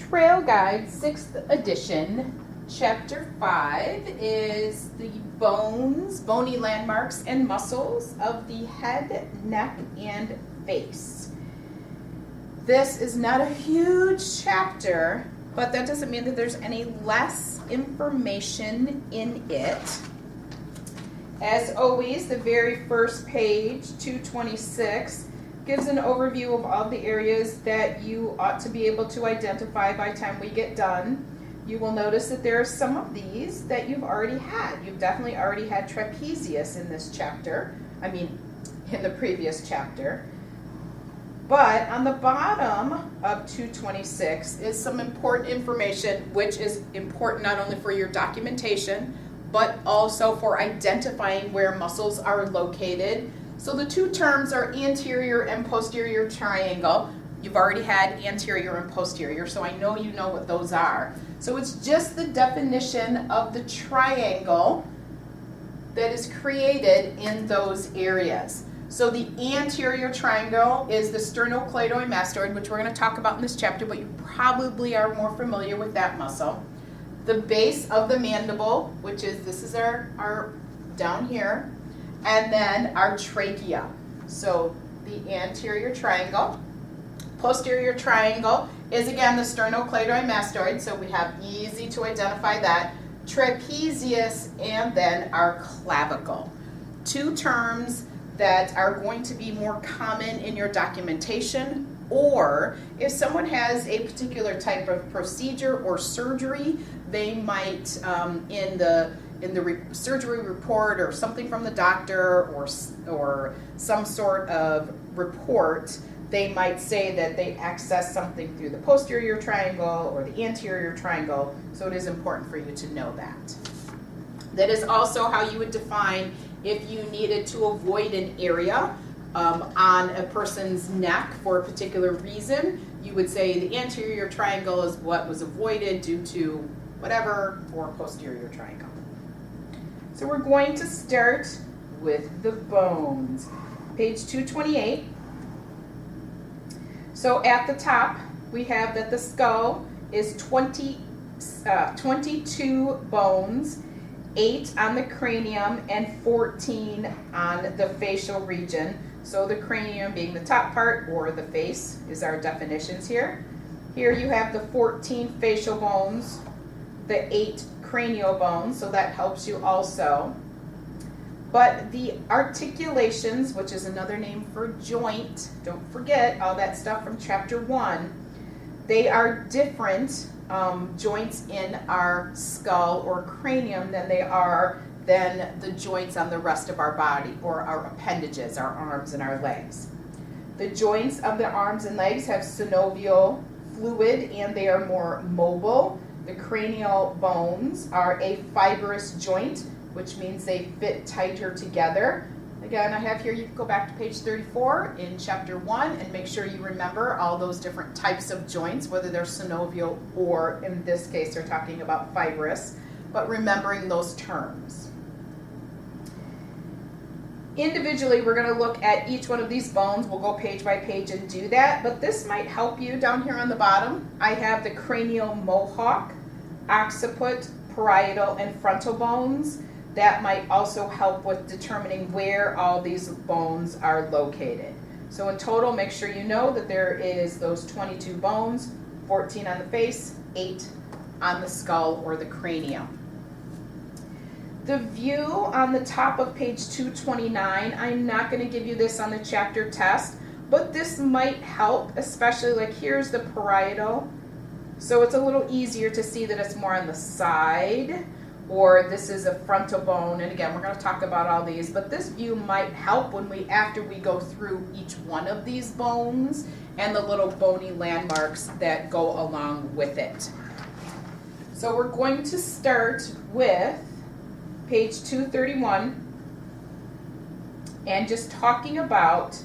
Trail Guide, 6th edition. Chapter 5 is the bones, bony landmarks, and muscles of the head, neck, and face. This is not a huge chapter, but that doesn't mean that there's any less information in it. As always, the very first page, 226, gives an overview of all the areas that you ought to be able to identify by the time we get done. You will notice that there are some of these that you've already had. You've definitely already had trapezius in this chapter, in the previous chapter. But on the bottom of 226 is some important information, which is important not only for your documentation, but also for identifying where muscles are located. So the two terms are anterior and posterior triangle. You've already had anterior and posterior, so I know you know what those are. So it's just the definition of the triangle that is created in those areas. So the anterior triangle is the sternocleidomastoid, which we're going to talk about in this chapter, but you probably are more familiar with that muscle. The base of the mandible, which is, this is our down here, and then our trachea. So the anterior triangle. Posterior triangle is again the sternocleidomastoid, so we have easy to identify that. Trapezius, and then our clavicle. Two terms that are going to be more common in your documentation, or if someone has a particular type of procedure or surgery, they might in the surgery report or something from the doctor or some sort of report, they might say that they access something through the posterior triangle or the anterior triangle, so it is important for you to know that. That is also how you would define if you needed to avoid an area on a person's neck for a particular reason. You would say the anterior triangle is what was avoided due to whatever, or posterior triangle. So we're going to start with the bones. Page 228. So at the top, we have that the skull is 22 bones, 8 on the cranium and 14 on the facial region. So the cranium being the top part, or the face, is our definitions here. Here you have the 14 facial bones, the 8 cranial bones, so that helps you also. But the articulations, which is another name for joint, don't forget all that stuff from chapter 1, they are different joints in our skull or cranium than the joints on the rest of our body, or our appendages, our arms and our legs. The joints of the arms and legs have synovial fluid and they are more mobile. The cranial bones are a fibrous joint, which means they fit tighter together. Again, I have here, you can go back to page 34 in chapter 1 and make sure you remember all those different types of joints, whether they're synovial or, in this case, they're talking about fibrous, but remembering those terms. Individually, we're going to look at each one of these bones. We'll go page by page and do that, but this might help you down here on the bottom. I have the cranial mohawk, occiput, parietal, and frontal bones. That might also help with determining where all these bones are located. So in total, make sure you know that there is those 22 bones, 14 on the face, 8 on the skull or the cranium. The view on the top of page 229, I'm not going to give you this on the chapter test, but this might help, especially like here's the parietal. So it's a little easier to see that it's more on the side, or this is a frontal bone. And again, we're going to talk about all these, but this view might help after we go through each one of these bones and the little bony landmarks that go along with it. So we're going to start with page 231 and just talking about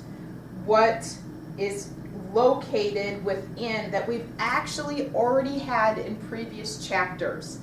what is located within that we've actually already had in previous chapters.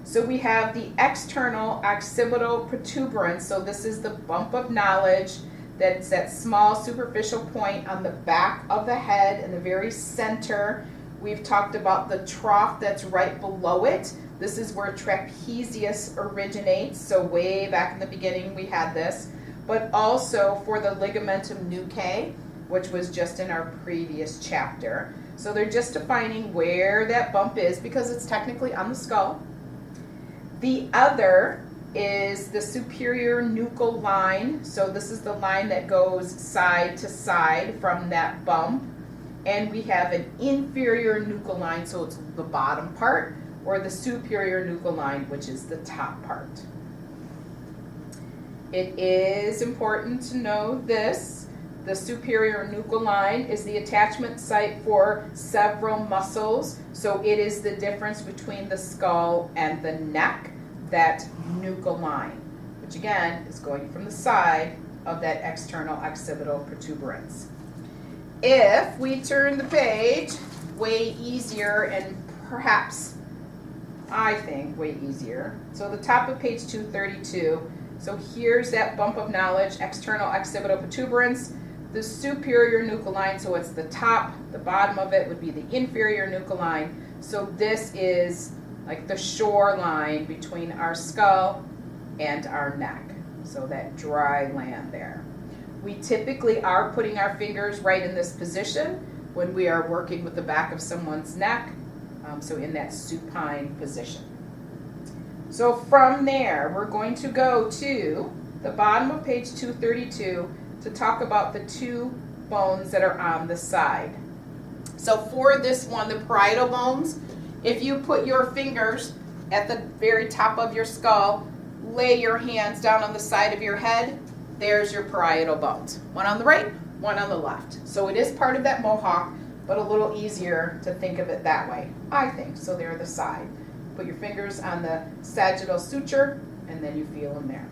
So we have the external occipital protuberance. So this is the bump of knowledge. That's that small superficial point on the back of the head in the very center We've talked about the trough that's right below it. This is where trapezius originates, so way back in the beginning we had this, but also for the ligamentum nuchae, which was just in our previous chapter. So they're just defining where that bump is because it's technically on the skull. The other is the superior nuchal line. So this is the line that goes side to side from that bump. And we have an inferior nuchal line, so it's the bottom part, or the superior nuchal line, which is the top part. It is important to know this. The superior nuchal line is the attachment site for several muscles. So it is the difference between the skull and the neck, that nuchal line, which again is going from the side of that external occipital protuberance. If we turn the page, way easier and perhaps, I think, way easier. So the top of page 232. So here's that bump of knowledge, external occipital protuberance, the superior nuchal line, so it's the top, the bottom of it would be the inferior nuchal line. So this is like the shoreline between our skull and our neck. So that dry land there. We typically are putting our fingers right in this position when we are working with the back of someone's neck, so in that supine position. So from there, we're going to go to the bottom of page 232 to talk about the two bones that are on the side. So for this one, the parietal bones, if you put your fingers at the very top of your skull, lay your hands down on the side of your head, there's your parietal bones. One on the right, one on the left. So it is part of that mohawk, but a little easier to think of it that way, I think. So they're the side. Put your fingers on the sagittal suture, and then you feel them there.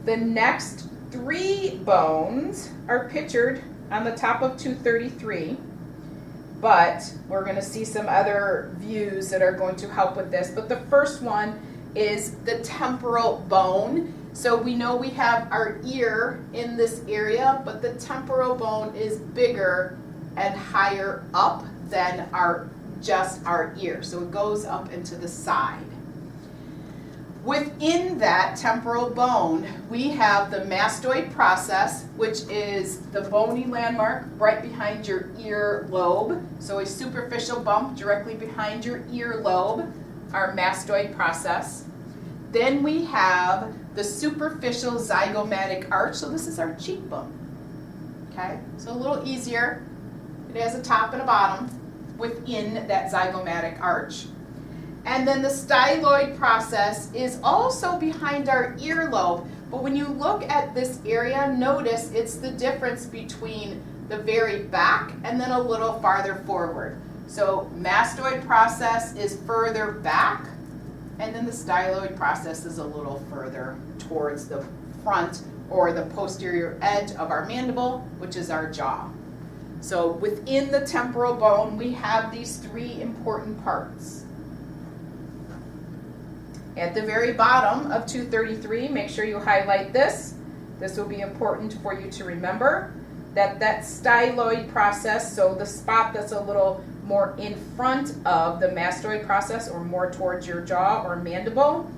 The next three bones are pictured on the top of 233, but we're going to see some other views that are going to help with this. But the first one is the temporal bone. So we know we have our ear in this area, but the temporal bone is bigger and higher up than just our ear. So it goes up into the side. Within that temporal bone, we have the mastoid process, which is the bony landmark right behind your ear lobe. So a superficial bump directly behind your ear lobe, our mastoid process. Then we have the superficial zygomatic arch. So this is our cheekbone. Okay, so a little easier. It has a top and a bottom within that zygomatic arch. And then the styloid process is also behind our earlobe. But when you look at this area, notice it's the difference between the very back and then a little farther forward. So mastoid process is further back, and then the styloid process is a little further towards the front or the posterior edge of our mandible, which is our jaw. So within the temporal bone, we have these three important parts. At the very bottom of 233, make sure you highlight this. This will be important for you to remember that styloid process, so the spot that's a little more in front of the mastoid process or more towards your jaw or mandible,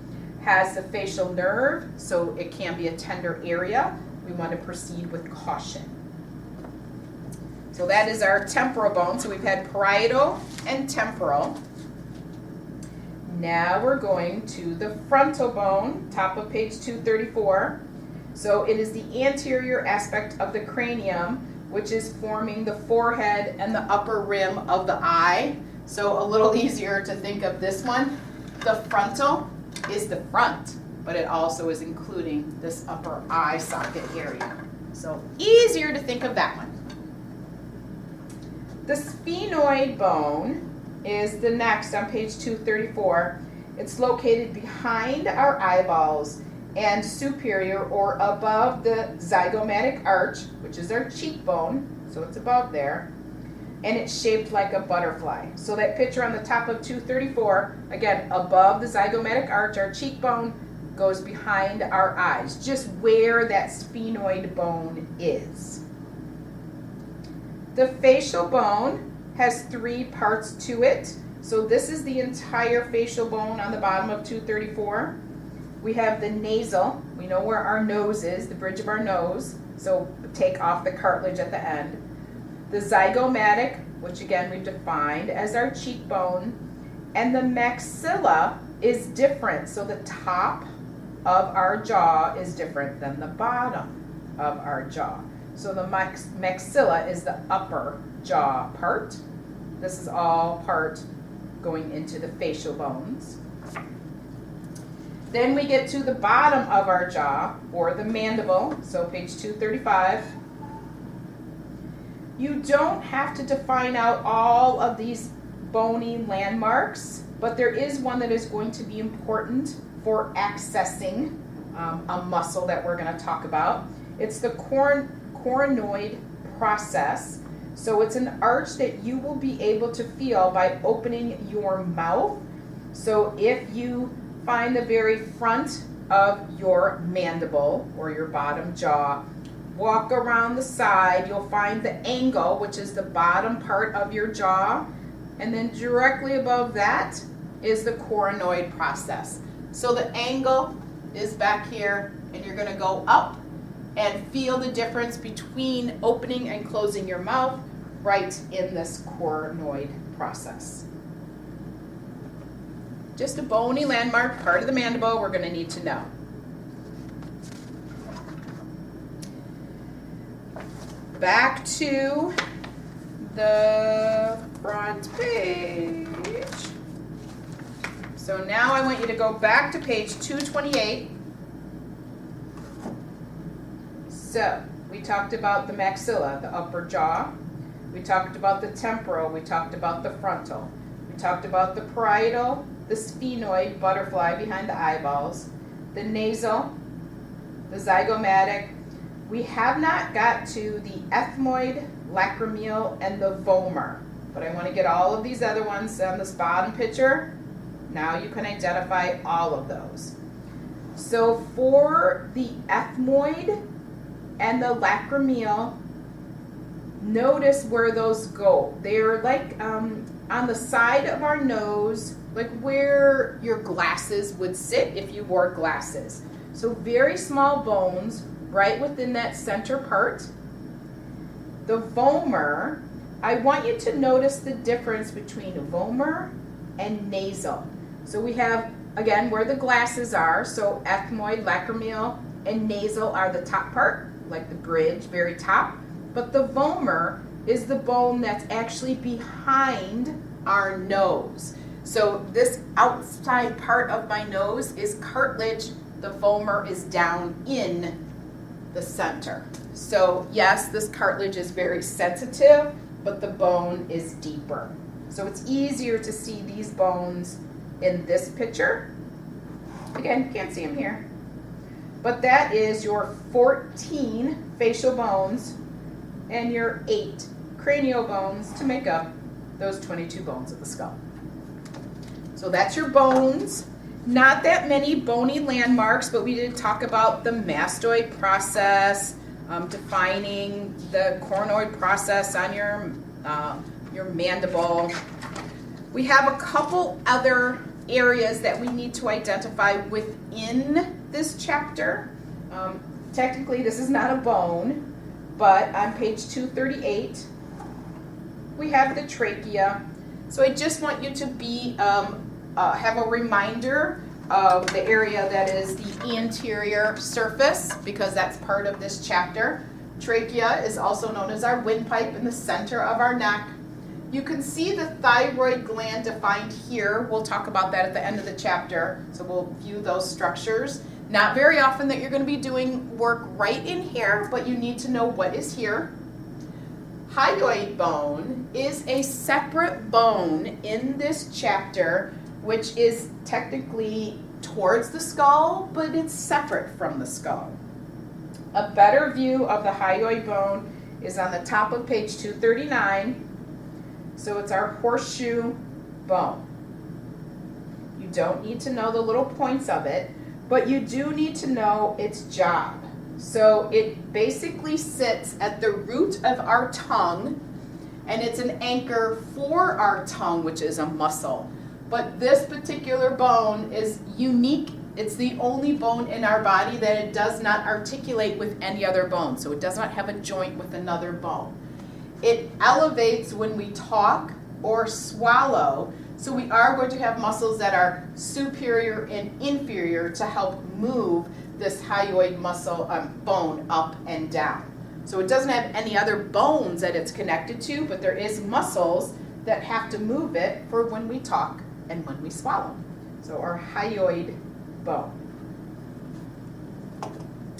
has the facial nerve, so it can be a tender area. We want to proceed with caution. So that is our temporal bone. So we've had parietal and temporal. Now we're going to the frontal bone, top of page 234. So it is the anterior aspect of the cranium, which is forming the forehead and the upper rim of the eye. So a little easier to think of this one. The frontal is the front, but it also is including this upper eye socket area. So easier to think of that one. The sphenoid bone is the next on page 234. It's located behind our eyeballs and superior or above the zygomatic arch, which is our cheekbone, so it's above there, and it's shaped like a butterfly. So that picture on the top of 234, again, above the zygomatic arch, our cheekbone goes behind our eyes, just where that sphenoid bone is. The facial bone has 3 parts to it. So this is the entire facial bone on the bottom of 234. We have the nasal. We know where our nose is, the bridge of our nose. So take off the cartilage at the end. The zygomatic, which again we've defined as our cheekbone. And the maxilla is different. So the top of our jaw is different than the bottom of our jaw. So the maxilla is the upper jaw part. This is all part going into the facial bones. Then we get to the bottom of our jaw, or the mandible, so page 235. You don't have to define out all of these bony landmarks, but there is one that is going to be important for accessing a muscle that we're going to talk about. It's the coronoid process. So it's an arch that you will be able to feel by opening your mouth. So if you find the very front of your mandible or your bottom jaw, walk around the side, you'll find the angle, which is the bottom part of your jaw, and then directly above that is the coronoid process. So the angle is back here, and you're going to go up and feel the difference between opening and closing your mouth right in this coronoid process. Just a bony landmark, part of the mandible we're going to need to know. Back to the front page. So now I want you to go back to page 228. So we talked about the maxilla, the upper jaw. We talked about the temporal. We talked about the frontal. We talked about the parietal, the sphenoid, butterfly behind the eyeballs, the nasal, the zygomatic. We have not got to the ethmoid, lacrimal, and the vomer, but I want to get all of these other ones on this bottom picture. Now you can identify all of those. So for the ethmoid and the lacrimal, notice where those go. They're like on the side of our nose, like where your glasses would sit if you wore glasses. So very small bones right within that center part. The vomer, I want you to notice the difference between vomer and nasal. So we have, again, where the glasses are, so ethmoid, lacrimal, and nasal are the top part, like the bridge, very top. But the vomer is the bone that's actually behind our nose. So this outside part of my nose is cartilage. The vomer is down in the center. So yes, this cartilage is very sensitive, but the bone is deeper. So it's easier to see these bones in this picture. Again, you can't see them here. But that is your 14 facial bones and your 8 cranial bones to make up those 22 bones of the skull. So that's your bones. Not that many bony landmarks, but we did talk about the mastoid process, defining the coronoid process on your mandible. We have a couple other areas that we need to identify within this chapter. Technically, this is not a bone, but on page 238, we have the trachea. So I just want you to be have a reminder of the area that is the anterior surface, because that's part of this chapter. Trachea is also known as our windpipe in the center of our neck. You can see the thyroid gland defined here. We'll talk about that at the end of the chapter, so we'll view those structures. Not very often that you're going to be doing work right in here, but you need to know what is here. Hyoid bone is a separate bone in this chapter, which is technically towards the skull, but it's separate from the skull. A better view of the hyoid bone is on the top of page 239. So it's our horseshoe bone. You don't need to know the little points of it, but you do need to know its job. So it basically sits at the root of our tongue, and it's an anchor for our tongue, which is a muscle. But this particular bone is unique. It's the only bone in our body that it does not articulate with any other bone. So it does not have a joint with another bone. It elevates when we talk or swallow. So we are going to have muscles that are superior and inferior to help move this hyoid muscle bone up and down. So it doesn't have any other bones that it's connected to, but there is muscles that have to move it for when we talk and when we swallow. So our hyoid bone.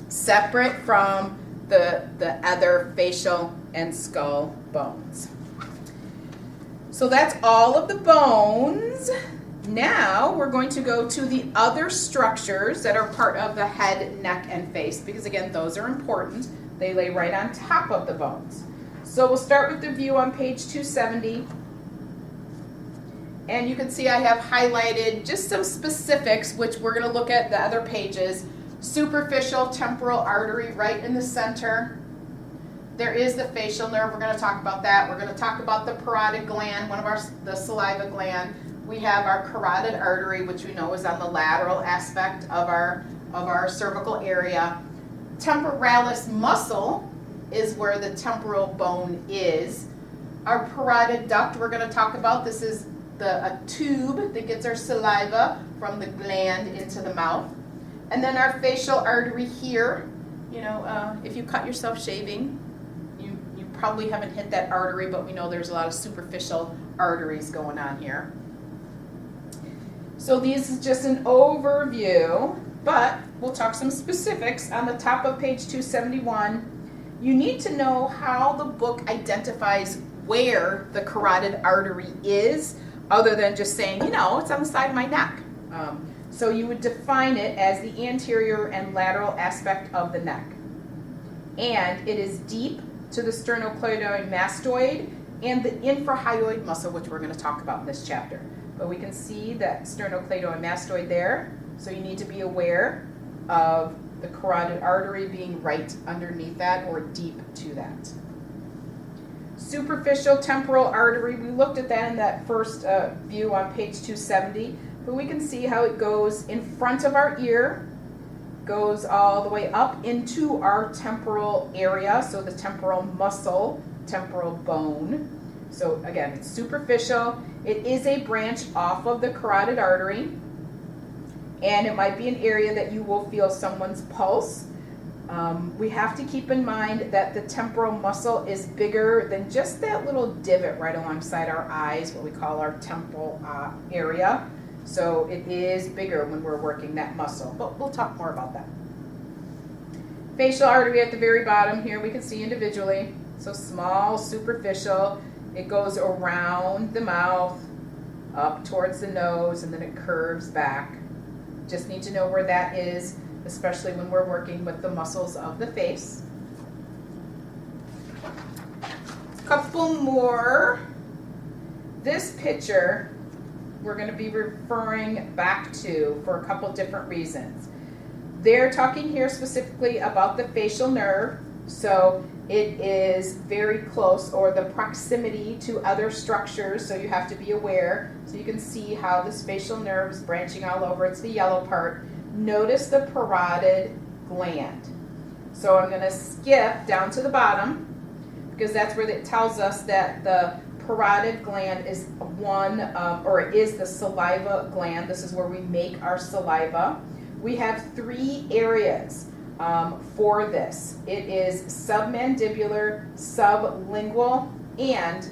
Separate from the other facial and skull bones. So that's all of the bones. Now we're going to go to the other structures that are part of the head, neck, and face, because again, those are important. They lay right on top of the bones. So we'll start with the view on page 270. And you can see I have highlighted just some specifics, which we're going to look at the other pages. Superficial temporal artery right in the center. There is the facial nerve. We're going to talk about that. We're going to talk about the parotid gland, the saliva gland. We have our carotid artery, which we know is on the lateral aspect of our cervical area. Temporalis muscle is where the temporal bone is. Our parotid duct we're going to talk about. This is a tube that gets our saliva from the gland into the mouth. And then our facial artery here, if you cut yourself shaving, you probably haven't hit that artery, but we know there's a lot of superficial arteries going on here. So this is just an overview, but we'll talk some specifics on the top of page 271. You need to know how the book identifies where the carotid artery is, other than just saying, it's on the side of my neck. So you would define it as the anterior and lateral aspect of the neck. And it is deep to the sternocleidomastoid and the infrahyoid muscle, which we're going to talk about in this chapter. But we can see that sternocleidomastoid there. So you need to be aware of the carotid artery being right underneath that or deep to that. Superficial temporal artery, we looked at that in that first view on page 270, but we can see how it goes in front of our ear, goes all the way up into our temporal area, so the temporal muscle, temporal bone. So again, it's superficial. It is a branch off of the carotid artery, and it might be an area that you will feel someone's pulse. We have to keep in mind that the temporal muscle is bigger than just that little divot right alongside our eyes, what we call our temporal area. So it is bigger when we're working that muscle, but we'll talk more about that. Facial artery at the very bottom here, we can see individually. So small, superficial. It goes around the mouth, up towards the nose, and then it curves back. Just need to know where that is, especially when we're working with the muscles of the face. Couple more. This picture we're going to be referring back to for a couple different reasons. They're talking here specifically about the facial nerve, so it is very close, or the proximity to other structures, so you have to be aware. So you can see how this facial nerve is branching all over. It's the yellow part. Notice the parotid gland. So I'm going to skip down to the bottom because that's where it tells us that the parotid gland is is the saliva gland. This is where we make our saliva. We have three areas for this. It is submandibular, sublingual, and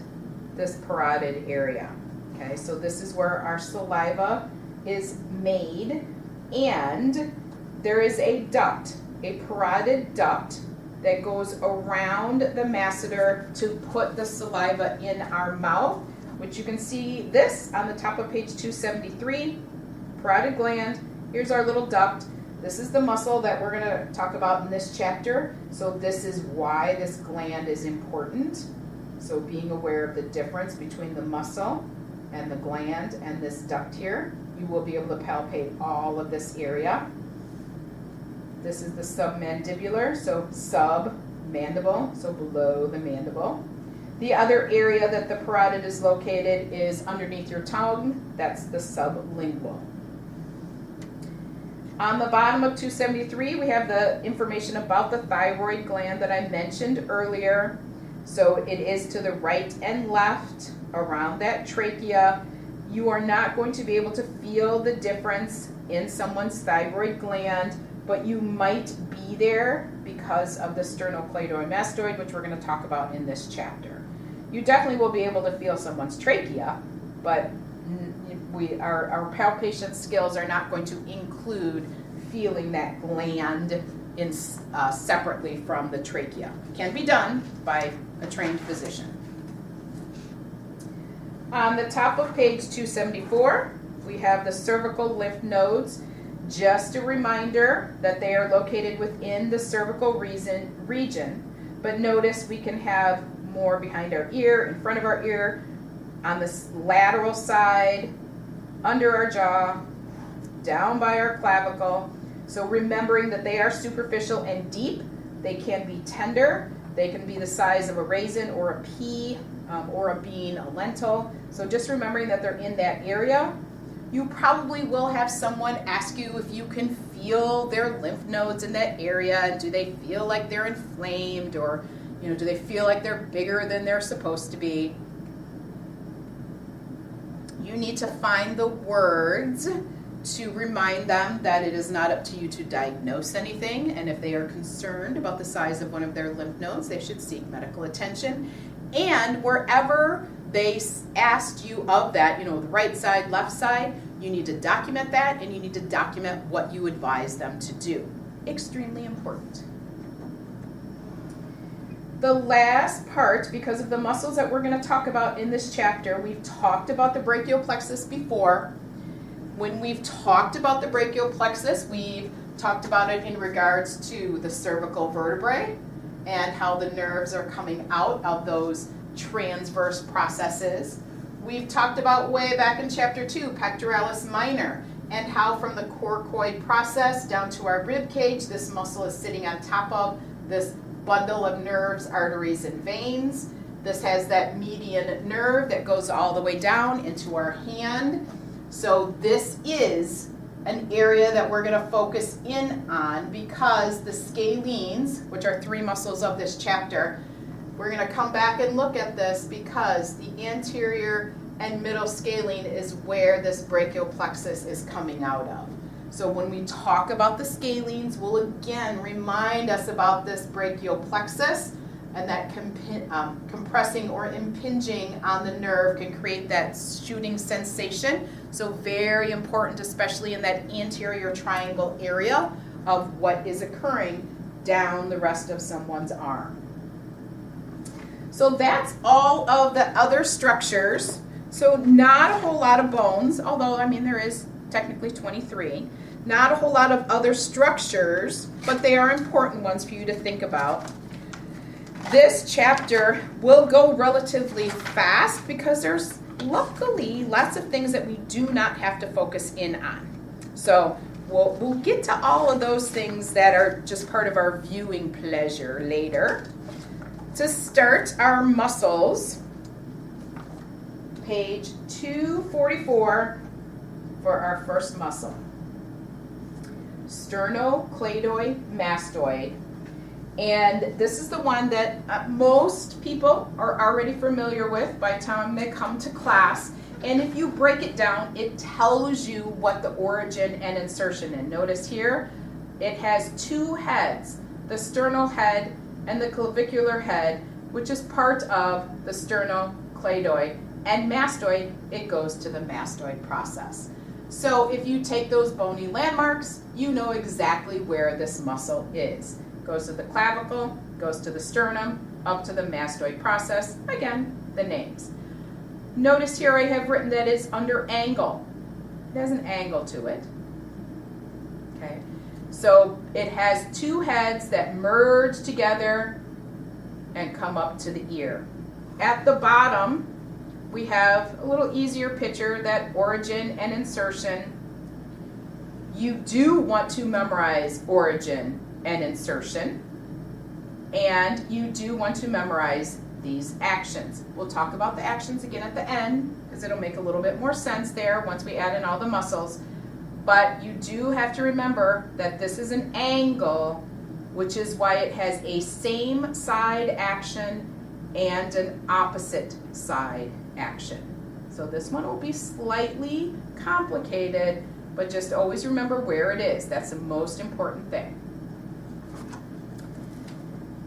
this parotid area. Okay, so this is where our saliva is made. And there is a duct, a parotid duct, that goes around the masseter to put the saliva in our mouth, which you can see this on the top of page 273, parotid gland. Here's our little duct. This is the muscle that we're going to talk about in this chapter. So this is why this gland is important. So being aware of the difference between the muscle and the gland and this duct here, you will be able to palpate all of this area. This is the submandibular, so sub-mandible, so below the mandible. The other area that the parotid is located is underneath your tongue. That's the sublingual. On the bottom of 273, we have the information about the thyroid gland that I mentioned earlier. So it is to the right and left around that trachea. You are not going to be able to feel the difference in someone's thyroid gland, but you might be there because of the sternocleidomastoid, which we're going to talk about in this chapter. You definitely will be able to feel someone's trachea, but our palpation skills are not going to include feeling that gland separately from the trachea. It can be done by a trained physician. On the top of page 274, we have the cervical lymph nodes. Just a reminder that they are located within the cervical region, but notice we can have more behind our ear, in front of our ear, on the lateral side, under our jaw, down by our clavicle. So remembering that they are superficial and deep, they can be tender, they can be the size of a raisin or a pea or a bean, a lentil. So just remembering that they're in that area. You probably will have someone ask you if you can feel their lymph nodes in that area, and do they feel like they're inflamed, or do they feel like they're bigger than they're supposed to be? You need to find the words to remind them that it is not up to you to diagnose anything, and if they are concerned about the size of one of their lymph nodes, they should seek medical attention. And wherever they asked you of that, the right side, left side, you need to document that, and you need to document what you advise them to do. Extremely important. The last part, because of the muscles that we're going to talk about in this chapter, we've talked about the brachial plexus before. When we've talked about the brachial plexus, we've talked about it in regards to the cervical vertebrae and how the nerves are coming out of those transverse processes. We've talked about way back in chapter 2, pectoralis minor, and how from the coracoid process down to our rib cage, this muscle is sitting on top of this bundle of nerves, arteries, and veins. This has that median nerve that goes all the way down into our hand. So this is an area that we're going to focus in on, because the scalenes, which are 3 muscles of this chapter, we're going to come back and look at this because the anterior and middle scalene is where this brachial plexus is coming out of. So when we talk about the scalenes, we'll again remind us about this brachial plexus, and that compressing or impinging on the nerve can create that shooting sensation. So very important, especially in that anterior triangle area of what is occurring down the rest of someone's arm. So that's all of the other structures. So not a whole lot of bones, although there is technically 23. Not a whole lot of other structures, but they are important ones for you to think about. This chapter will go relatively fast because there's luckily lots of things that we do not have to focus in on. So we'll get to all of those things that are just part of our viewing pleasure later. To start, our muscles, page 244 for our first muscle. Sternocleidomastoid. And this is the one that most people are already familiar with by the time they come to class. And if you break it down, it tells you what the origin and insertion is. Notice here, it has 2 heads, the sternal head and the clavicular head, which is part of the sternocleidoid. And mastoid, it goes to the mastoid process. So if you take those bony landmarks, you know exactly where this muscle is. Goes to the clavicle, goes to the sternum, up to the mastoid process. Again, the names. Notice here I have written that it's under angle. It has an angle to it. Okay, so it has 2 heads that merge together and come up to the ear. At the bottom, we have a little easier picture, that origin and insertion. You do want to memorize origin and insertion, and you do want to memorize these actions. We'll talk about the actions again at the end because it'll make a little bit more sense there once we add in all the muscles. But you do have to remember that this is an angle, which is why it has a same side action and an opposite side action. So this one will be slightly complicated, but just always remember where it is. That's the most important thing.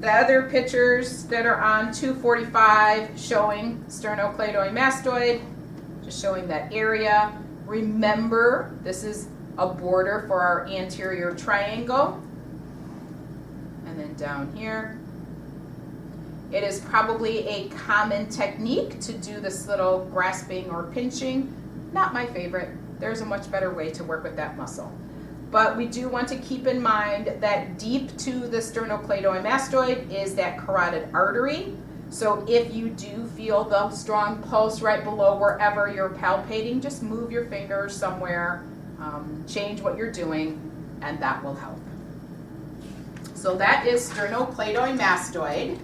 The other pictures that are on 245 showing sternocleidomastoid, just showing that area. Remember, this is a border for our anterior triangle. And then down here, it is probably a common technique to do this little grasping or pinching. Not my favorite. There's a much better way to work with that muscle. But we do want to keep in mind that deep to the sternocleidomastoid is that carotid artery. So if you do feel the strong pulse right below wherever you're palpating, just move your fingers somewhere, change what you're doing, and that will help. So that is sternocleidomastoid.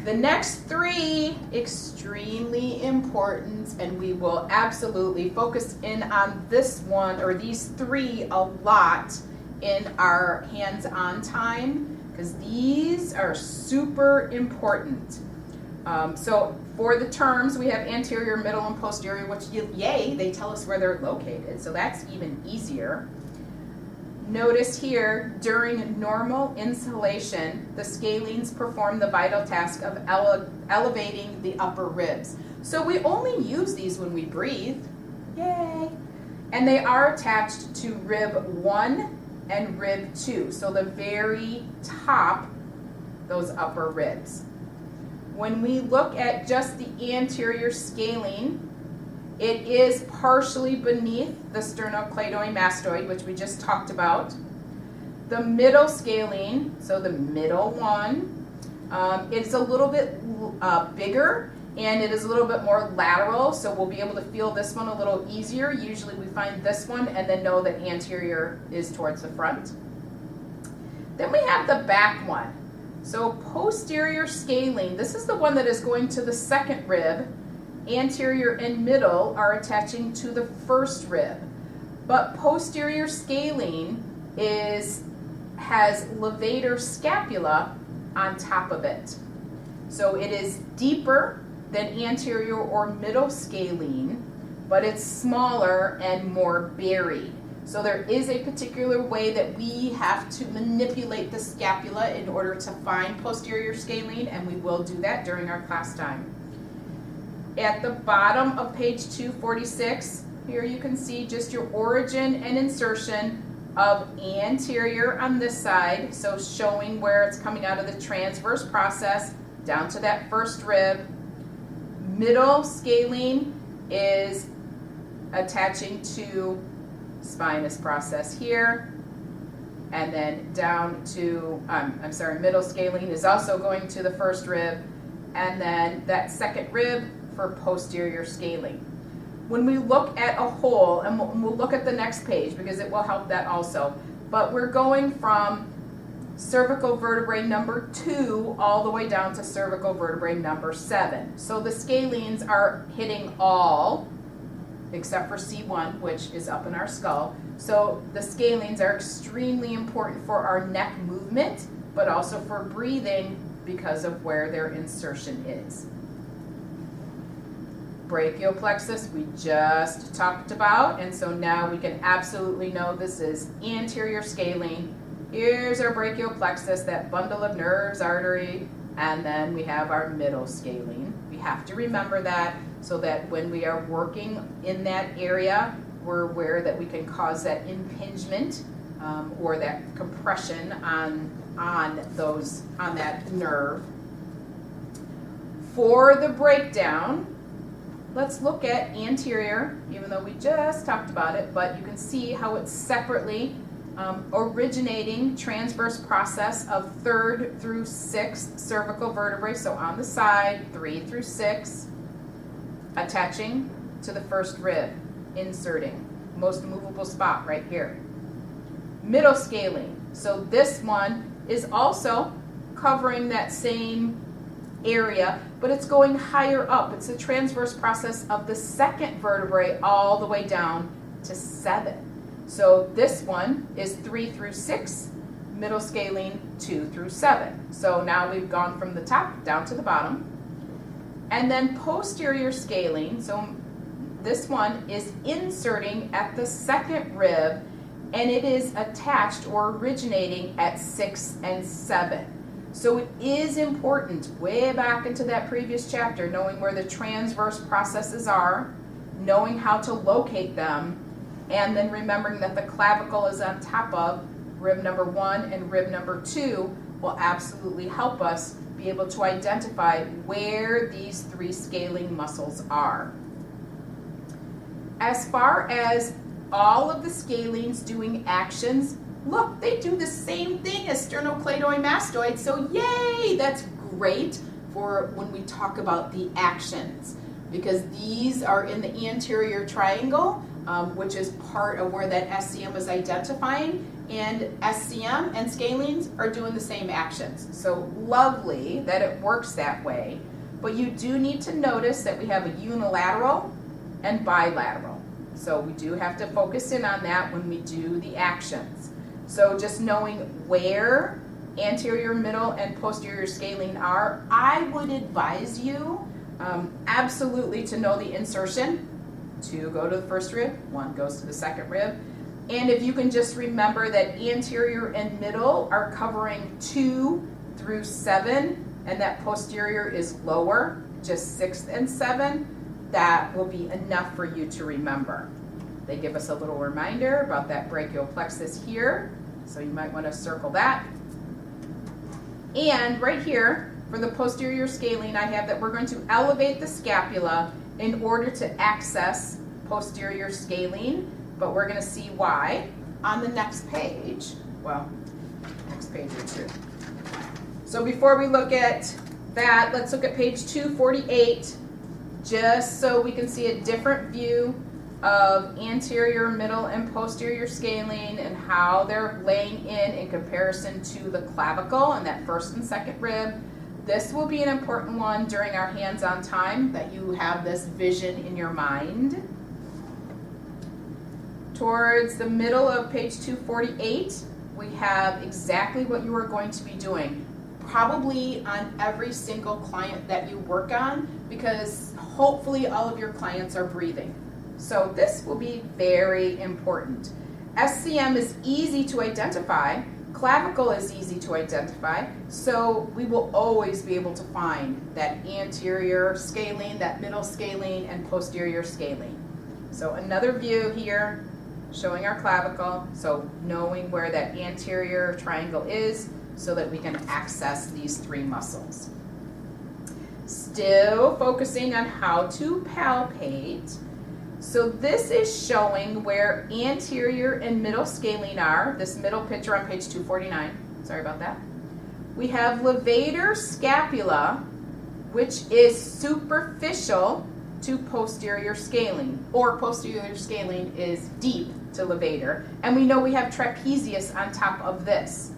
The next three, extremely important, and we will absolutely focus in on this one, or these three, a lot in our hands-on time, because these are super important. So for the terms, we have anterior, middle, and posterior, which, yay, they tell us where they're located, so that's even easier. Notice here, during normal inhalation, the scalenes perform the vital task of elevating the upper ribs. So we only use these when we breathe. Yay! And they are attached to rib 1 and rib 2, so the very top, those upper ribs. When we look at just the anterior scalene, it is partially beneath the sternocleidomastoid, which we just talked about. The middle scalene, so the middle one, it's a little bit bigger and it is a little bit more lateral, so we'll be able to feel this one a little easier. Usually we find this one and then know that anterior is towards the front. Then we have the back one. So posterior scalene, this is the one that is going to the second rib. Anterior and middle are attaching to the first rib. But posterior scalene has levator scapula on top of it. So it is deeper than anterior or middle scalene, but it's smaller and more buried. So there is a particular way that we have to manipulate the scapula in order to find posterior scalene, and we will do that during our class time. At the bottom of page 246, here you can see just your origin and insertion of anterior on this side, so showing where it's coming out of the transverse process down to that first rib. Middle scalene is attaching to spinous process here, and then down to, middle scalene is also going to the first rib, and then that second rib for posterior scalene. When we look at a whole, and we'll look at the next page because it will help that also, but we're going from cervical vertebrae number 2 all the way down to cervical vertebrae number 7. So the scalenes are hitting all, except for C1, which is up in our skull. So the scalenes are extremely important for our neck movement, but also for breathing because of where their insertion is. Brachial plexus we just talked about, and so now we can absolutely know this is anterior scalene. Here's our brachial plexus, that bundle of nerves, artery, and then we have our middle scalene. We have to remember that so that when we are working in that area, we're aware that we can cause that impingement or that compression on that nerve. For the breakdown, let's look at anterior, even though we just talked about it, but you can see how it's separately originating transverse process of 3rd through 6th cervical vertebrae, so on the side, 3 through 6, attaching to the first rib, inserting, most movable spot right here. Middle scalene, so this one is also covering that same area, but it's going higher up. It's a transverse process of the second vertebrae all the way down to 7. So this one is 3 through 6, middle scalene 2 through 7. So now we've gone from the top down to the bottom. And then posterior scalene, so this one is inserting at the second rib, and it is attached or originating at 6 and 7. So it is important, way back into that previous chapter, knowing where the transverse processes are, knowing how to locate them, and then remembering that the clavicle is on top of rib number 1 and rib number 2 will absolutely help us be able to identify where these 3 scaling muscles are. As far as all of the scalenes doing actions, look, they do the same thing as sternocleidomastoid, so yay, that's great for when we talk about the actions, because these are in the anterior triangle, which is part of where that SCM is identifying, and SCM and scalenes are doing the same actions. So lovely that it works that way, but you do need to notice that we have a unilateral and bilateral. So we do have to focus in on that when we do the actions. So just knowing where anterior, middle, and posterior scalene are, I would advise you absolutely to know the insertion. 2 go to the first rib, 1 goes to the second rib. And if you can just remember that anterior and middle are covering 2 through 7, and that posterior is lower, just 6 and 7, that will be enough for you to remember. They give us a little reminder about that brachial plexus here, so you might want to circle that. And right here, for the posterior scalene, I have that we're going to elevate the scapula in order to access posterior scalene, but we're going to see why on the next page. Well, next page or 2. So before we look at that, let's look at page 248, just so we can see a different view of anterior, middle, and posterior scalene and how they're laying in comparison to the clavicle and that first and second rib. This will be an important one during our hands-on time, that you have this vision in your mind. Towards the middle of page 248, we have exactly what you are going to be doing, probably on every single client that you work on, because hopefully all of your clients are breathing. So this will be very important. SCM is easy to identify, clavicle is easy to identify, so we will always be able to find that anterior scalene, that middle scalene, and posterior scalene. So another view here showing our clavicle, so knowing where that anterior triangle is so that we can access these 3 muscles. Still focusing on how to palpate. So this is showing where anterior and middle scalene are. This middle picture on page 249. Sorry about that. We have levator scapula, which is superficial to posterior scalene, or posterior scalene is deep to levator. And we know we have trapezius on top of this.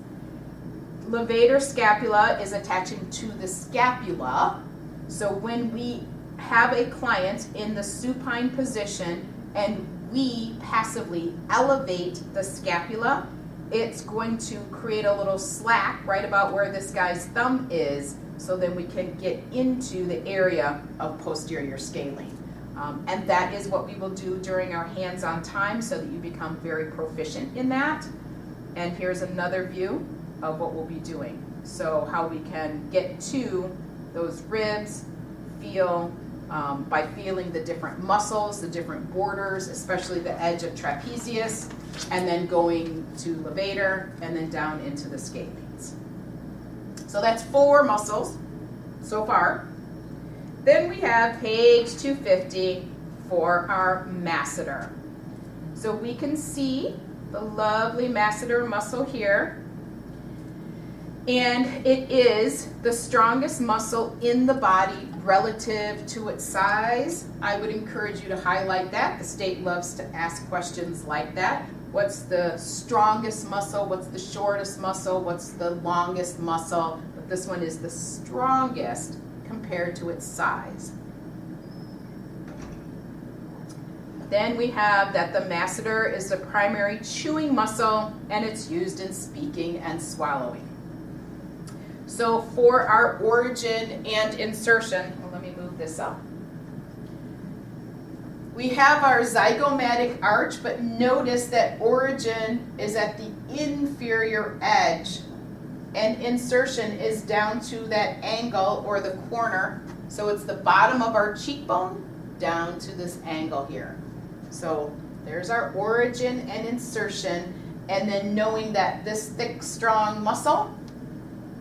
Levator scapula is attaching to the scapula. So when we have a client in the supine position and we passively elevate the scapula, it's going to create a little slack right about where this guy's thumb is, so then we can get into the area of posterior scalene. And that is what we will do during our hands-on time so that you become very proficient in that. And here's another view of what we'll be doing. So how we can get to those ribs, feel by feeling the different muscles, the different borders, especially the edge of trapezius, and then going to levator, and then down into the scalenes. So that's 4 muscles so far. Then we have page 250 for our masseter. So we can see the lovely masseter muscle here. And it is the strongest muscle in the body relative to its size. I would encourage you to highlight that. The state loves to ask questions like that. What's the strongest muscle? What's the shortest muscle? What's the longest muscle? But this one is the strongest compared to its size. Then we have that the masseter is the primary chewing muscle, and it's used in speaking and swallowing. So for our origin and insertion, well, let me move this up. We have our zygomatic arch, but notice that origin is at the inferior edge, and insertion is down to that angle or the corner. So it's the bottom of our cheekbone down to this angle here. So there's our origin and insertion, and then knowing that this thick, strong muscle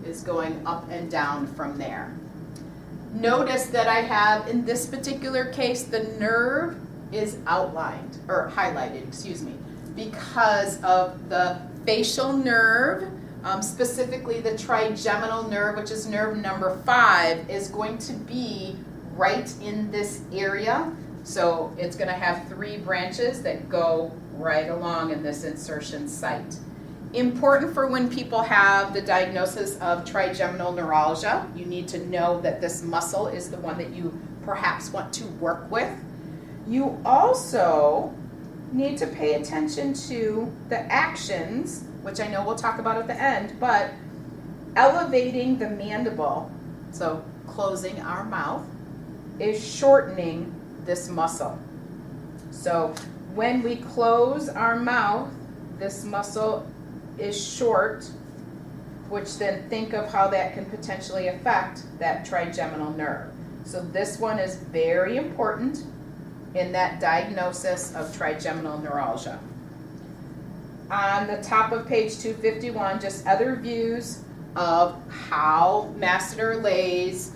is going up and down from there. Notice that I have, in this particular case, the nerve is outlined, or highlighted, excuse me, because of the facial nerve, specifically the trigeminal nerve, which is nerve number 5, is going to be right in this area. So it's going to have 3 branches that go right along in this insertion site. Important for when people have the diagnosis of trigeminal neuralgia, you need to know that this muscle is the one that you perhaps want to work with. You also need to pay attention to the actions, which I know we'll talk about at the end, but elevating the mandible, so closing our mouth, is shortening this muscle. So when we close our mouth, this muscle is short, which then think of how that can potentially affect that trigeminal nerve. So this one is very important in that diagnosis of trigeminal neuralgia. On the top of page 251, just other views of how masseter lays.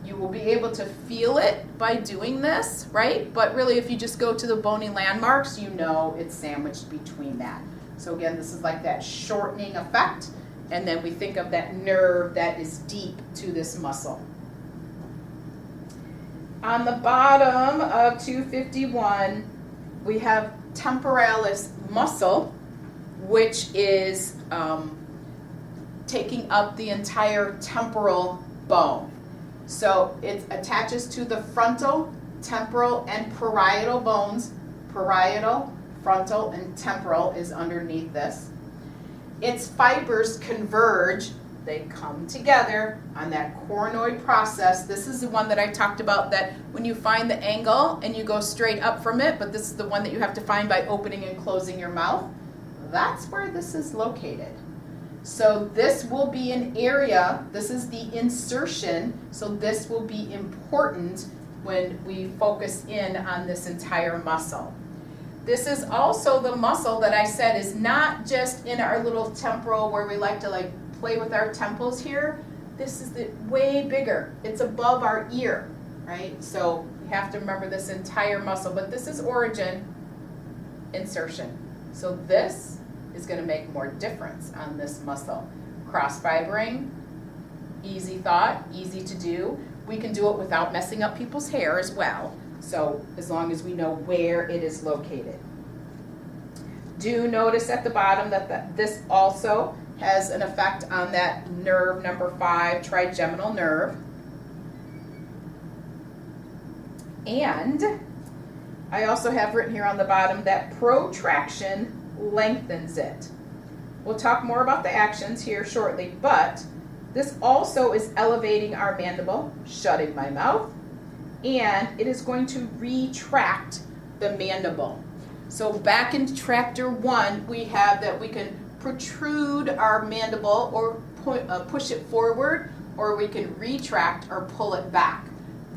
You will be able to feel it by doing this, right? But really, if you just go to the bony landmarks, you know it's sandwiched between that. So again, this is like that shortening effect, and then we think of that nerve that is deep to this muscle. On the bottom of 251, we have temporalis muscle, which is taking up the entire temporal bone. So it attaches to the frontal, temporal, and parietal bones. Parietal, frontal, and temporal is underneath this. Its fibers converge. They come together on that coronoid process. This is the one that I talked about, that when you find the angle and you go straight up from it, but this is the one that you have to find by opening and closing your mouth, that's where this is located. So this will be an area, this is the insertion, so this will be important when we focus in on this entire muscle. This is also the muscle that I said is not just in our little temporal where we like to play with our temples here. This is way bigger. It's above our ear, right? So we have to remember this entire muscle, but this is origin, insertion. So this is going to make more difference on this muscle. Cross fibering, easy thought, easy to do. We can do it without messing up people's hair as well. So as long as we know where it is located. Do notice at the bottom that this also has an effect on that nerve number 5, trigeminal nerve. And I also have written here on the bottom that protraction lengthens it. We'll talk more about the actions here shortly, but this also is elevating our mandible, shutting my mouth, and it is going to retract the mandible. So back in chapter 1, we have that we can protrude our mandible or push it forward, or we can retract or pull it back.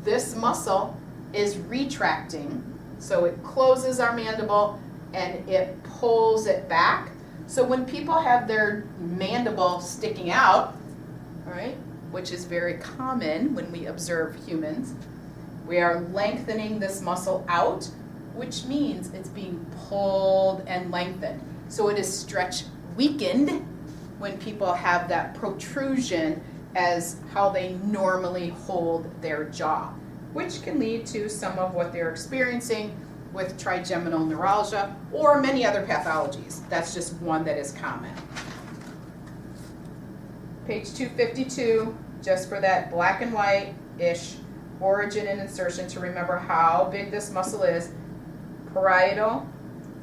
This muscle is retracting, so it closes our mandible and it pulls it back. So when people have their mandible sticking out, all right, which is very common when we observe humans, we are lengthening this muscle out, which means it's being pulled and lengthened. So it is stretch weakened when people have that protrusion as how they normally hold their jaw, which can lead to some of what they're experiencing with trigeminal neuralgia or many other pathologies. That's just one that is common. Page 252, just for that black and white-ish origin and insertion to remember how big this muscle is. Parietal,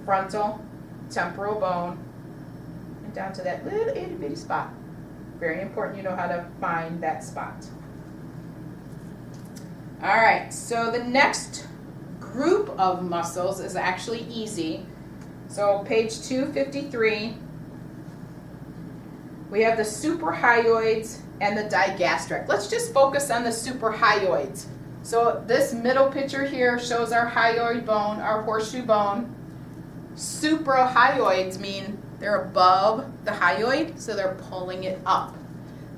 frontal, temporal bone, and down to that little itty bitty spot. Very important you know how to find that spot. All right, so the next group of muscles is actually easy. So page 253, we have the suprahyoids and the digastric. Let's just focus on the suprahyoids. So this middle picture here shows our hyoid bone, our horseshoe bone. Suprahyoids mean they're above the hyoid, so they're pulling it up.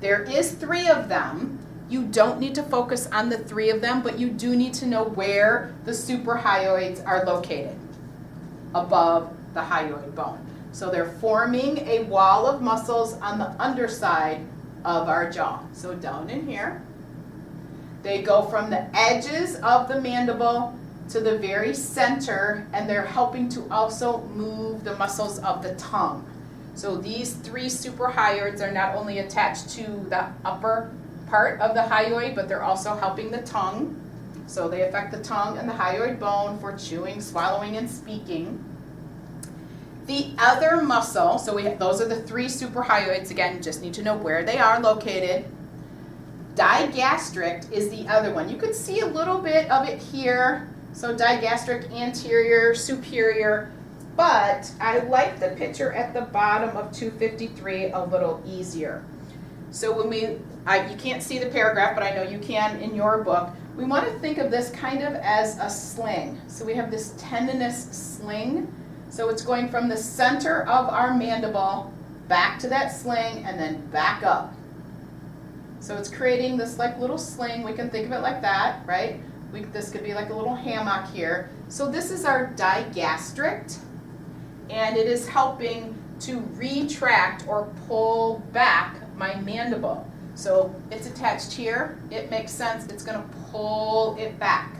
There is 3 of them. You don't need to focus on the 3 of them, but you do need to know where the suprahyoids are located above the hyoid bone. So they're forming a wall of muscles on the underside of our jaw. So down in here. They go from the edges of the mandible to the very center, and they're helping to also move the muscles of the tongue. So these 3 suprahyoids are not only attached to the upper part of the hyoid, but they're also helping the tongue. So they affect the tongue and the hyoid bone for chewing, swallowing, and speaking. The other muscle, so those are the 3 suprahyoids. Again, you just need to know where they are located. Digastric is the other one. You could see a little bit of it here. So digastric, anterior, superior. But I like the picture at the bottom of 253 a little easier. So when you can't see the paragraph, but I know you can in your book. We want to think of this kind of as a sling. So we have this tendinous sling. So it's going from the center of our mandible back to that sling and then back up. So it's creating this like little sling. We can think of it like that, right? This could be like a little hammock here. So this is our digastric, and it is helping to retract or pull back my mandible. So it's attached here. It makes sense. It's going to pull it back.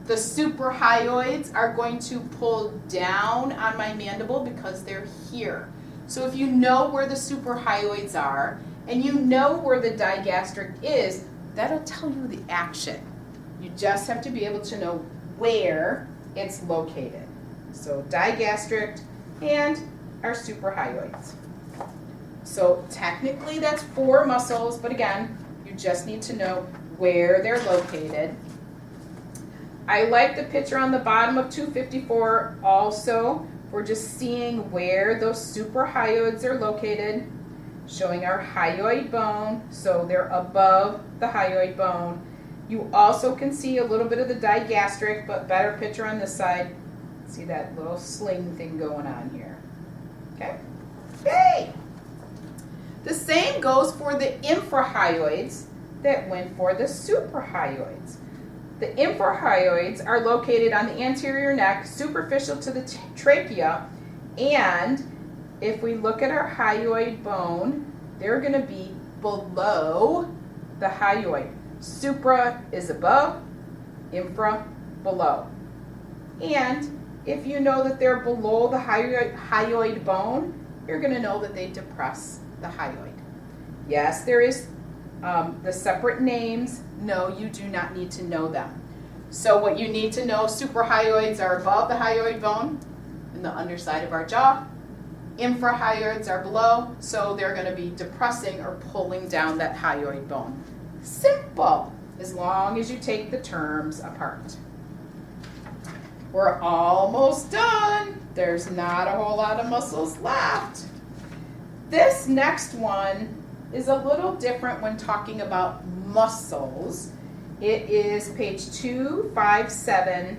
The suprahyoids are going to pull down on my mandible because they're here. So if you know where the suprahyoids are and you know where the digastric is, that'll tell you the action. You just have to be able to know where it's located. So digastric and our suprahyoids. So technically that's 4 muscles, but again, you just need to know where they're located. I like the picture on the bottom of 254 also. We're just seeing where those suprahyoids are located, showing our hyoid bone, so they're above the hyoid bone. You also can see a little bit of the digastric, but better picture on this side. See that little sling thing going on here. Okay? Yay! The same goes for the infrahyoids that went for the suprahyoids. The infrahyoids are located on the anterior neck, superficial to the trachea, and if we look at our hyoid bone, they're going to be below the hyoid. Supra is above, infra below. And if you know that they're below the hyoid bone, you're going to know that they depress the hyoid. Yes, there is the separate names. No, you do not need to know them. So what you need to know, suprahyoids are above the hyoid bone in the underside of our jaw. Infrahyoids are below, so they're going to be depressing or pulling down that hyoid bone. Simple, as long as you take the terms apart. We're almost done. There's not a whole lot of muscles left. This next one is a little different when talking about muscles. It is page 257,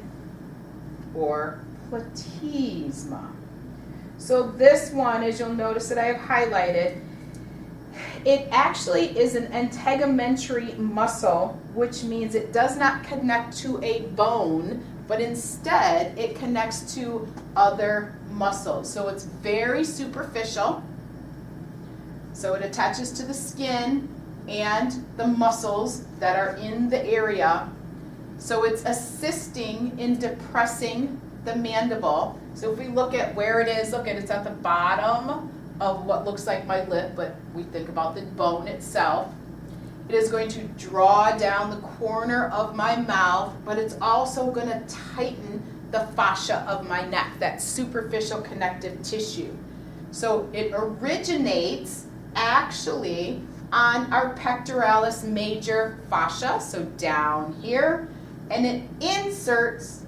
or platysma. So this one, as you'll notice that I have highlighted, it actually is an integumentary muscle, which means it does not connect to a bone, but instead it connects to other muscles. So it's very superficial. So it attaches to the skin and the muscles that are in the area. So it's assisting in depressing the mandible. So if we look at where it is, look at it's at the bottom of what looks like my lip, but we think about the bone itself. It is going to draw down the corner of my mouth, but it's also going to tighten the fascia of my neck, that superficial connective tissue. So it originates actually on our pectoralis major fascia, so down here, and it inserts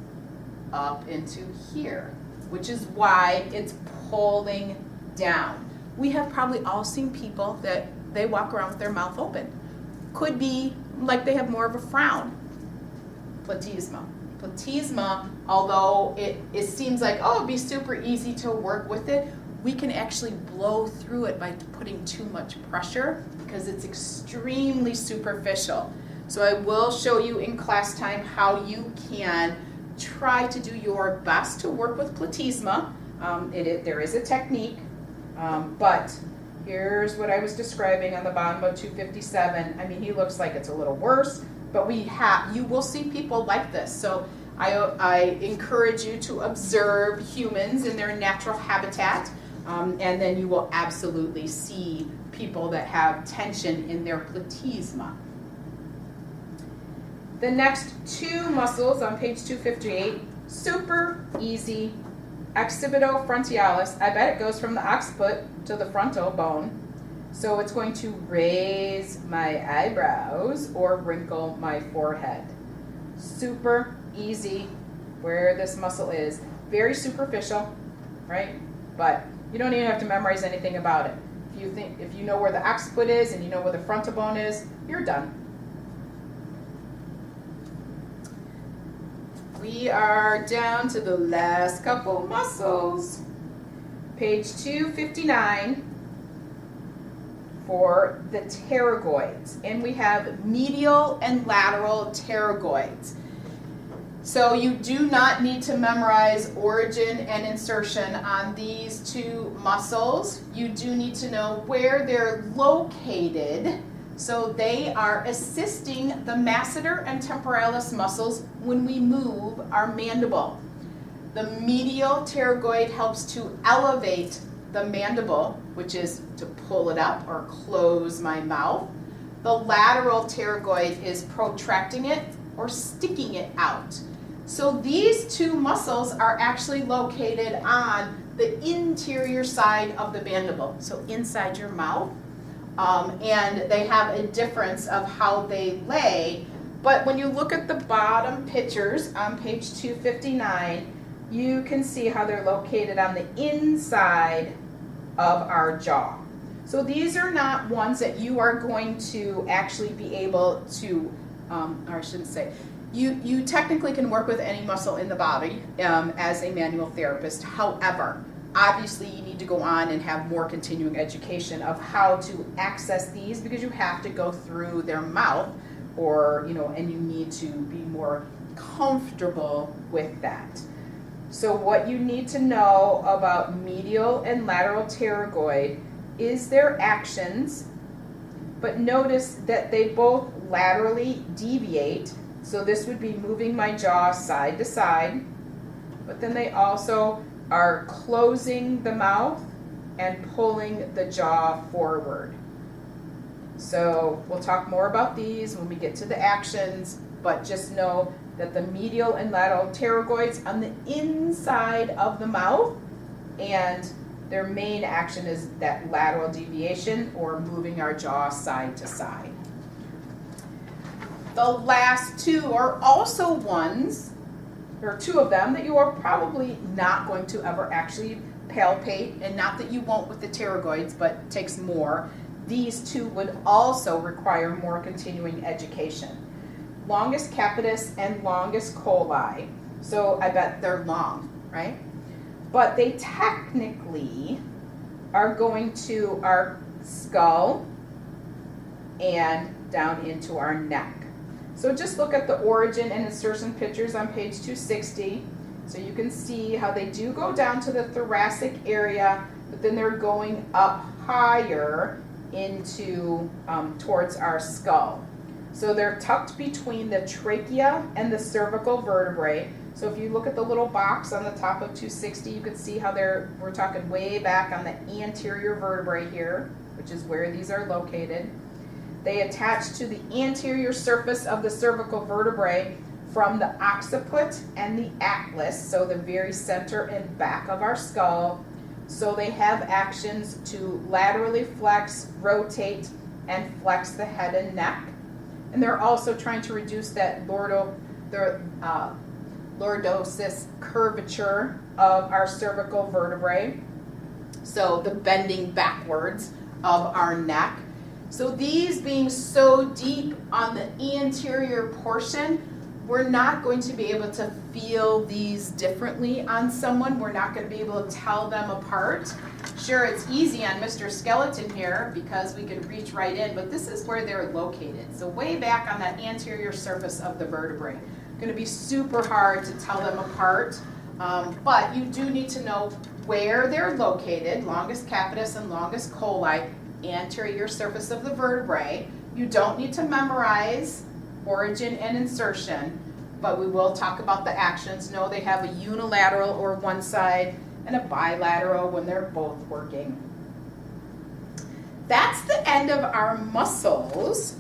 up into here, which is why it's pulling down. We have probably all seen people that they walk around with their mouth open. Could be like they have more of a frown. Platysma. Platysma, although it seems like, oh, it'd be super easy to work with it, we can actually blow through it by putting too much pressure because it's extremely superficial. So I will show you in class time how you can try to do your best to work with platysma. There is a technique, but here's what I was describing on the bottom of 257. I mean, he looks like it's a little worse, but you will see people like this. So I encourage you to observe humans in their natural habitat, and then you will absolutely see people that have tension in their platysma. The next two muscles on page 258, super easy. Occipitofrontalis, I bet it goes from the occiput to the frontal bone. So it's going to raise my eyebrows or wrinkle my forehead. Super easy where this muscle is. Very superficial, right? But you don't even have to memorize anything about it. If you know where the occiput is and you know where the frontal bone is, you're done. We are down to the last couple muscles. Page 259 for the pterygoids. And we have medial and lateral pterygoids. So you do not need to memorize origin and insertion on these two muscles. You do need to know where they're located. So they are assisting the masseter and temporalis muscles when we move our mandible. The medial pterygoid helps to elevate the mandible, which is to pull it up or close my mouth. The lateral pterygoid is protracting it or sticking it out. So these two muscles are actually located on the interior side of the mandible, so inside your mouth. And they have a difference of how they lay. But when you look at the bottom pictures on page 259, you can see how they're located on the inside of our jaw. So these are not ones that you are going to actually be able to, or I shouldn't say, you technically can work with any muscle in the body as a manual therapist. However, obviously you need to go on and have more continuing education of how to access these because you have to go through their mouth and you need to be more comfortable with that. So what you need to know about medial and lateral pterygoid is their actions, but notice that they both laterally deviate. So this would be moving my jaw side to side, but then they also are closing the mouth and pulling the jaw forward. So we'll talk more about these when we get to the actions, but just know that the medial and lateral pterygoids on the inside of the mouth, and their main action is that lateral deviation or moving our jaw side to side. The last two are also ones, there are two of them that you are probably not going to ever actually palpate, and not that you won't with the pterygoids, but it takes more. These two would also require more continuing education. Longus capitis and longus colli. So I bet they're long, right? But they technically are going to our skull and down into our neck. So just look at the origin and insertion pictures on page 260. So you can see how they do go down to the thoracic area, but then they're going up higher into towards our skull. So they're tucked between the trachea and the cervical vertebrae. So if you look at the little box on the top of 260, you can see how we're talking way back on the anterior vertebrae here, which is where these are located. They attach to the anterior surface of the cervical vertebrae from the occiput and the atlas, so the very center and back of our skull. So they have actions to laterally flex, rotate, and flex the head and neck. And they're also trying to reduce that lordosis curvature of our cervical vertebrae, so the bending backwards of our neck. So these being so deep on the anterior portion, we're not going to be able to feel these differently on someone. We're not going to be able to tell them apart. Sure, it's easy on Mr. Skeleton here because we can reach right in, but this is where they're located. So way back on that anterior surface of the vertebrae. Going to be super hard to tell them apart, but you do need to know where they're located, longus capitis and longus coli, anterior surface of the vertebrae. You don't need to memorize origin and insertion, but we will talk about the actions. Know they have a unilateral or one side and a bilateral when they're both working. That's the end of our muscles.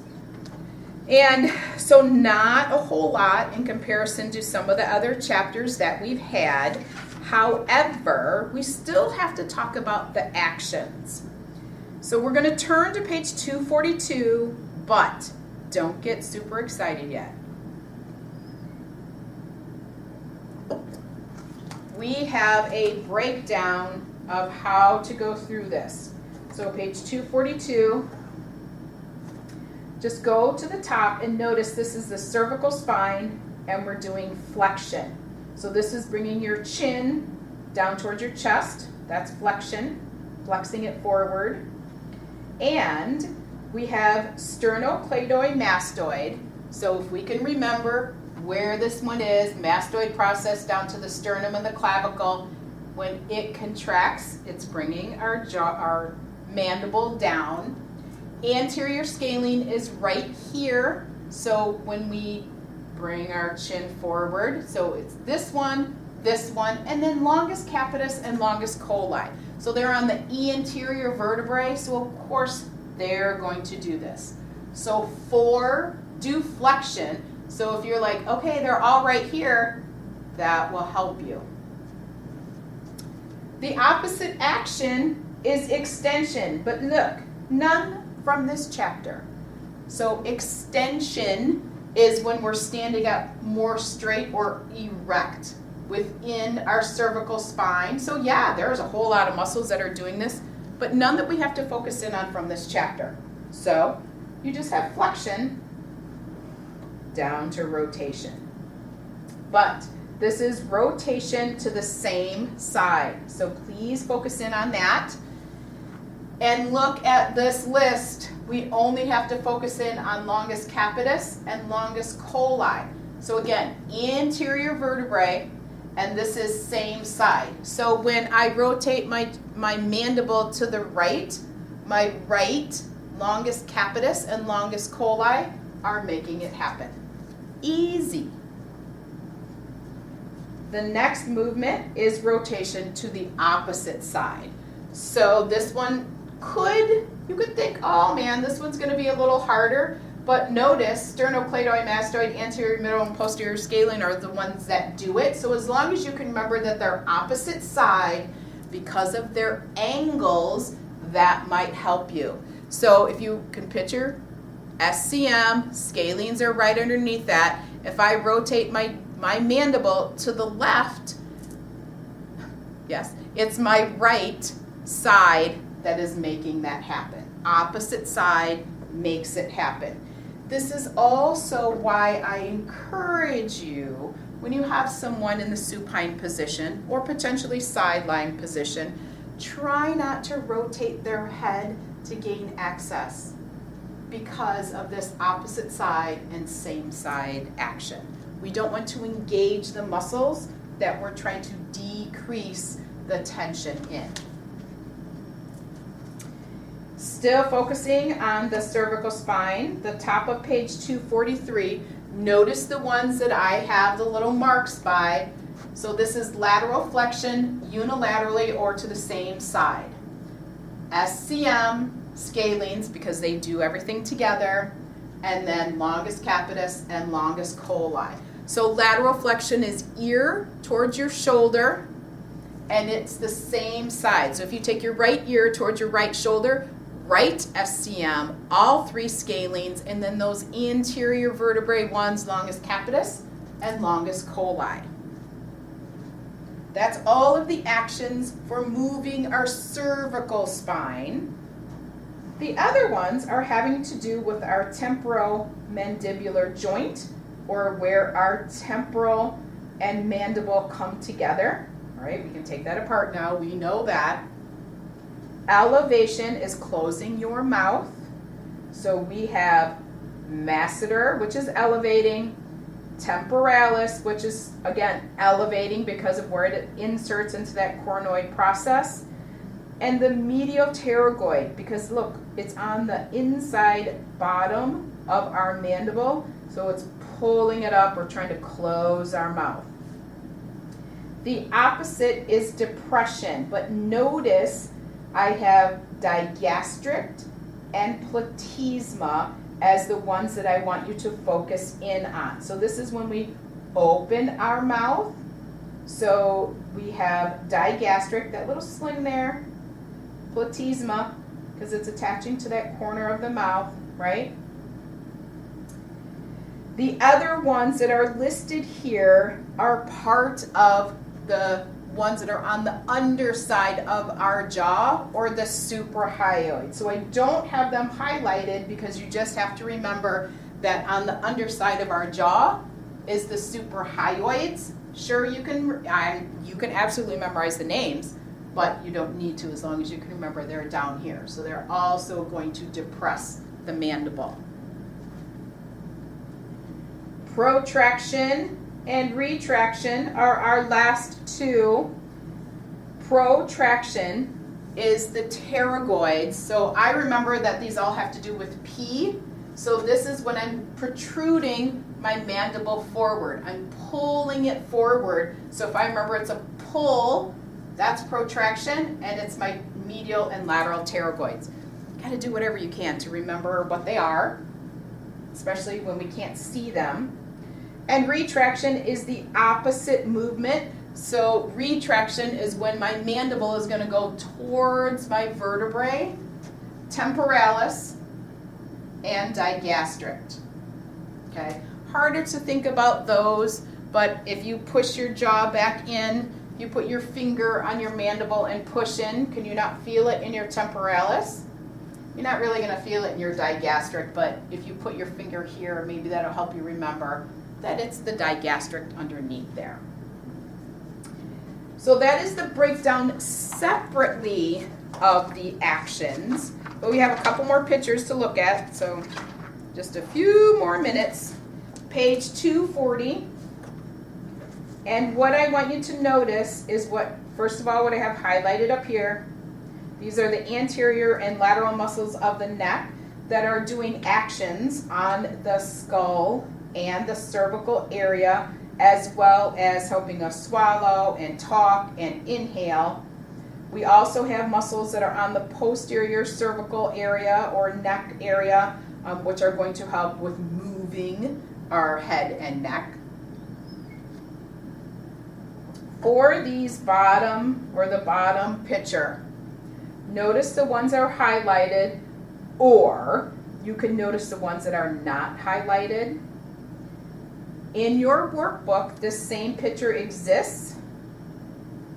And so not a whole lot in comparison to some of the other chapters that we've had. However, we still have to talk about the actions. So we're going to turn to page 242, but don't get super excited yet. We have a breakdown of how to go through this. So page 242, just go to the top and notice this is the cervical spine and we're doing flexion. So this is bringing your chin down towards your chest. That's flexion, flexing it forward. And we have sternocleidomastoid. So if we can remember where this one is, mastoid process down to the sternum and the clavicle. When it contracts, it's bringing our jaw, our mandible down. Anterior scalene is right here. So when we bring our chin forward, so it's this one, and then longus capitis and longus coli. So they're on the anterior vertebrae, so of course they're going to do this. So do flexion. So if you're like, okay, they're all right here, that will help you. The opposite action is extension, but look, none from this chapter. So extension is when we're standing up more straight or erect within our cervical spine. So yeah, there's a whole lot of muscles that are doing this, but none that we have to focus in on from this chapter. So you just have flexion down to rotation. But this is rotation to the same side. So please focus in on that. And look at this list. We only have to focus in on longus capitis and longus coli. So again, anterior vertebrae, and this is same side. So when I rotate my mandible to the right, my right longus capitis and longus coli are making it happen. Easy. The next movement is rotation to the opposite side. So this one you could think, oh man, this one's going to be a little harder, but notice sternocleidomastoid, anterior, middle, and posterior scalene are the ones that do it. So as long as you can remember that they're opposite side because of their angles, that might help you. So if you can picture SCM, scalenes are right underneath that. If I rotate my mandible to the left, yes, it's my right side that is making that happen. Opposite side makes it happen. This is also why I encourage you, when you have someone in the supine position or potentially sideline position, try not to rotate their head to gain access because of this opposite side and same side action. We don't want to engage the muscles that we're trying to decrease the tension in. Still focusing on the cervical spine, the top of page 243, notice the ones that I have the little marks by. So this is lateral flexion unilaterally or to the same side. SCM, scalenes because they do everything together, and then longus capitis and longus colli. So lateral flexion is ear towards your shoulder, and it's the same side. So if you take your right ear towards your right shoulder, right SCM, all 3 scalenes, and then those anterior vertebrae ones, longus capitis and longus colli. That's all of the actions for moving our cervical spine. The other ones are having to do with our temporomandibular joint, or where our temporal and mandible come together. All right, we can take that apart now. We know that. Elevation is closing your mouth. So we have masseter, which is elevating, temporalis, which is, again, elevating because of where it inserts into that coronoid process, and the medial pterygoid, because look, it's on the inside bottom of our mandible, so it's pulling it up. We're trying to close our mouth. The opposite is depression, but notice I have digastric and platysma as the ones that I want you to focus in on. So this is when we open our mouth. So we have digastric, that little sling there, platysma, because it's attaching to that corner of the mouth, right? The other ones that are listed here are part of the ones that are on the underside of our jaw, or the suprahyoid. So I don't have them highlighted because you just have to remember that on the underside of our jaw is the suprahyoids. Sure, you can absolutely memorize the names, but you don't need to, as long as you can remember they're down here. So they're also going to depress the mandible. Protraction and retraction are our last 2. Protraction is the pterygoids. So I remember that these all have to do with P. So this is when I'm protruding my mandible forward. I'm pulling it forward. So if I remember it's a pull, that's protraction, and it's my medial and lateral pterygoids. You got to do whatever you can to remember what they are, especially when we can't see them. And retraction is the opposite movement. So retraction is when my mandible is going to go towards my vertebrae, temporalis, and digastric. Okay, harder to think about those, but if you push your jaw back in, you put your finger on your mandible and push in, can you not feel it in your temporalis? You're not really going to feel it in your digastric, but if you put your finger here, maybe that'll help you remember that it's the digastric underneath there. So that is the breakdown separately of the actions. But we have a couple more pictures to look at, so just a few more minutes. Page 240. And what I want you to notice is first of all, what I have highlighted up here. These are the anterior and lateral muscles of the neck that are doing actions on the skull and the cervical area, as well as helping us swallow and talk and inhale. We also have muscles that are on the posterior cervical area or neck area, which are going to help with moving our head and neck. For these the bottom picture, notice the ones that are highlighted, or you can notice the ones that are not highlighted. In your workbook, this same picture exists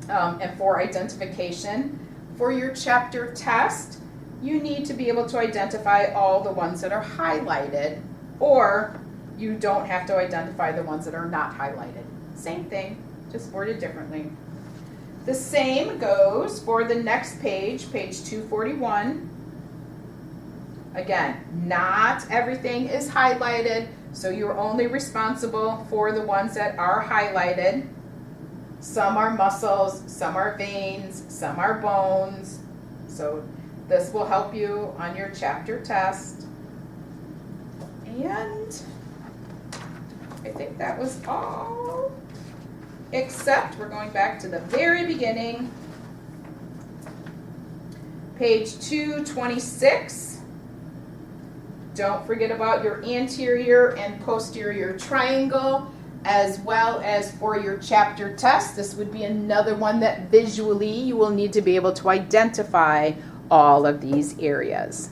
and for identification. For your chapter test, you need to be able to identify all the ones that are highlighted, or you don't have to identify the ones that are not highlighted. Same thing, just worded differently. The same goes for the next page, page 241. Again, not everything is highlighted, so you're only responsible for the ones that are highlighted. Some are muscles, some are veins, some are bones. So this will help you on your chapter test. And I think that was all, except we're going back to the very beginning. Page 226. Don't forget about your anterior and posterior triangle, as well as for your chapter test. This would be another one that visually you will need to be able to identify all of these areas.